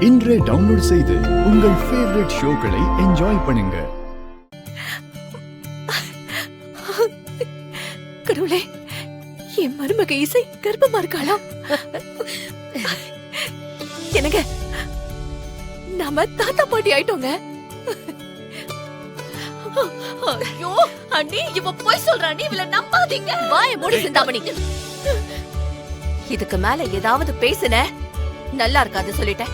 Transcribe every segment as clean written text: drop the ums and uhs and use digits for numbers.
இன்றே டவுன்லோட் செய்து உங்கள் ஃபேவரட் ஷோக்களை என்ஜாய் பண்ணுங்க. கடவுளே, என் மருமக இசை கர்ப்பமா இருக்காளா? என்னங்க, நாம தாத்தா பாட்டி ஆயிட்டோங்க. ஐயோ அண்ணி, இவ போய் சொல்றானே, இவள நம்பாதீங்க. வாயை மூடி சிந்தாமணி. இதுக்கு மேல ஏதாவது பேசுன நல்லா இருக்காது சொல்லிட்டேன்.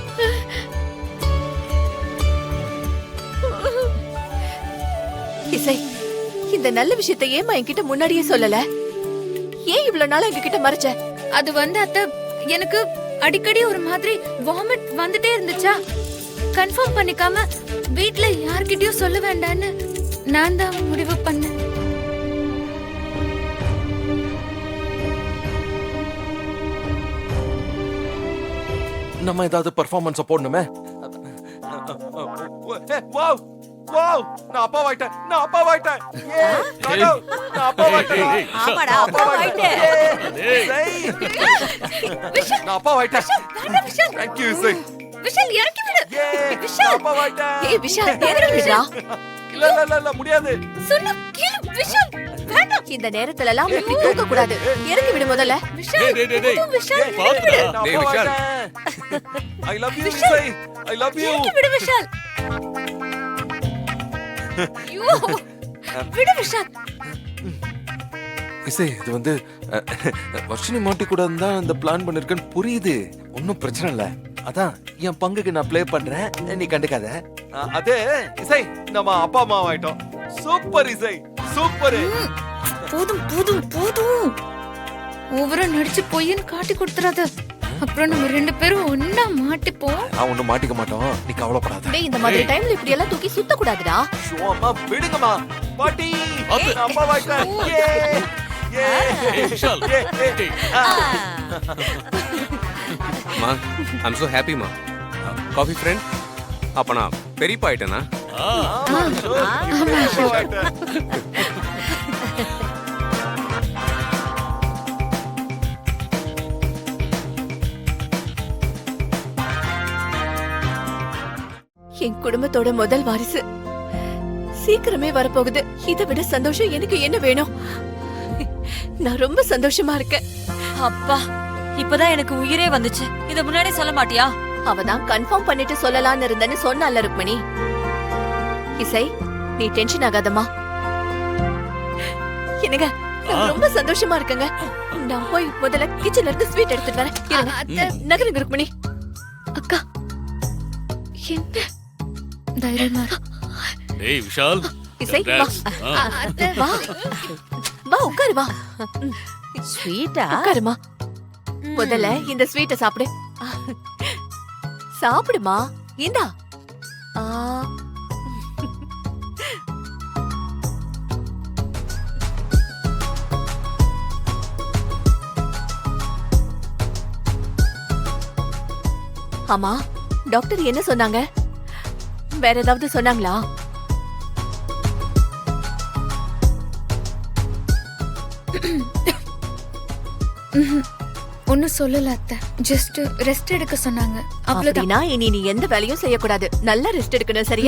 இசை, இந்த நல்ல விஷயத்தை ஏமா என்கிட்ட முன்னாடியே சொல்லல? ஏன் இவ்வளவு நாளா எங்ககிட்ட மறைச்ச? அது அத்தை, எனக்கு அடிக்கடி ஒரு மாதிரி வாமிட் வந்துட்டே இருந்துச்சா, கன்ஃபார்ம் பண்ணிக்காம வீட்ல யார்கிட்டயும் சொல்ல வேண்டான்னு நான் தான் முடிவு பண்ணேன். நம்ம ஏதாவது பெர்ஃபார்மன்ஸ் போடணுமே. வாவ் வாவ், நான் அப்பாவாயிட்டேன், நான் அப்பாவாயிட்டேன். நான் அப்பாவாயிட்டேன். ஆமாடா, அப்பாவாயிட்டேன். நான் அப்பாவாயிட்டேன். Thank you இசை. விஷால் இறக்கி விடு. விஷால் அப்பாவாயிட்டேன். ஏய் விஷால், எதுக்கு விடுறா? இல்ல முடியாது. சொன்னா கேளு விஷால். வேண்டாம். இந்த நேரத்துல எல்லாம் இப்படி தூக்க கூடாது. இறக்கி விடு முதல்ல. விஷால், விஷால் பாத்துடா. டேய் விஷால், I love you இசை. I love you. இறக்கி விடு விஷால். ஐயோ, விடு விஷால். இசை, இது வர்ஷினி மாட்டி கூட தான் இந்த பிளான் பண்ணிருக்கேன்னு புரியுது. ஒன்னும் பிரச்சனை இல்ல. அதான் என் பங்குக்கு நான் ப்ளே பண்றேன், நீ கண்டுக்காத. அதே இசை, நம்ம அப்பா அம்மா ஆயிட்டோம். சூப்பர் இசை, சூப்பர். போதும் போதும் போதும். ஓவரா நடிச்சு பொய்ன்னு காட்டி கொடுத்துறாத. அப்புறம் நம்ம ரெண்டு பேரும் ஒன்னா மாட்டிப்போம். நான் ஒண்ணும் மாட்டிக்க மாட்டோம், நீ கவலைப்படாத. டேய், இந்த மாதிரி டைம்ல இப்படி எல்லாம் தூக்கி சுத்த கூடாதுடா. அம்மா விடுங்கம்மா. பாட்டி, அப்பா ஆயிட்டேன். ஏ விஷால், மா, ஐம் சோ ஹாப்பி மா. காஃபி ஃப்ரெண்ட், அப்ப நான் பெரியப்பா ஆயிட்டேனா? என் குடும்பத்தோட முதல் வாரிசு சீக்கிரமே வரப்போகுது. இதை விட சந்தோஷம் எனக்கு என்ன வேணும்? நான் ரொம்ப சந்தோஷமா இருக்கேன். அப்பா, இப்பதான் எனக்கு உயிரே வந்துச்சு. இத முன்னாடியே சொல்ல மாட்டியா? அவதான் கன்ஃபார்ம் பண்ணிட்டு சொல்லலாம்னு இருந்தேன்னு சொன்னால ருக்மணி. இசை, நீ டென்ஷன் ஆகாதம்மா. என்னங்க, நான் ரொம்ப சந்தோஷமா இருக்கேங்க. நான் போய் முதல்ல கிச்சன்ல இருந்து ஸ்வீட் எடுத்துட்டு வரேன். நகருங்க ருக்மணி. அக்கா, என்ன தைரியமா இரு. டேய் விஷால், இசை, வா வா வா, உட்காரு வா. ஸ்வீட்டா? உட்காருமா. முதல்ல இந்த ஸ்வீட்டை சாப்பிடு. சாப்பிடுமா, இந்தா. ஆமா, டாக்டர் என்ன சொன்னாங்க? வேற ஏதாவது சொன்னாங்களா? ஒன்னும் சொல்லல அத்தை, ஜஸ்ட் ரெஸ்ட் எடுக்க சொன்னாங்க. அவ்வளவுதான். அப்படின்னா இனி நீ எந்த வேலையும் செய்யக்கூடாது. நல்லா ரெஸ்ட் எடுக்கணும், சரியா?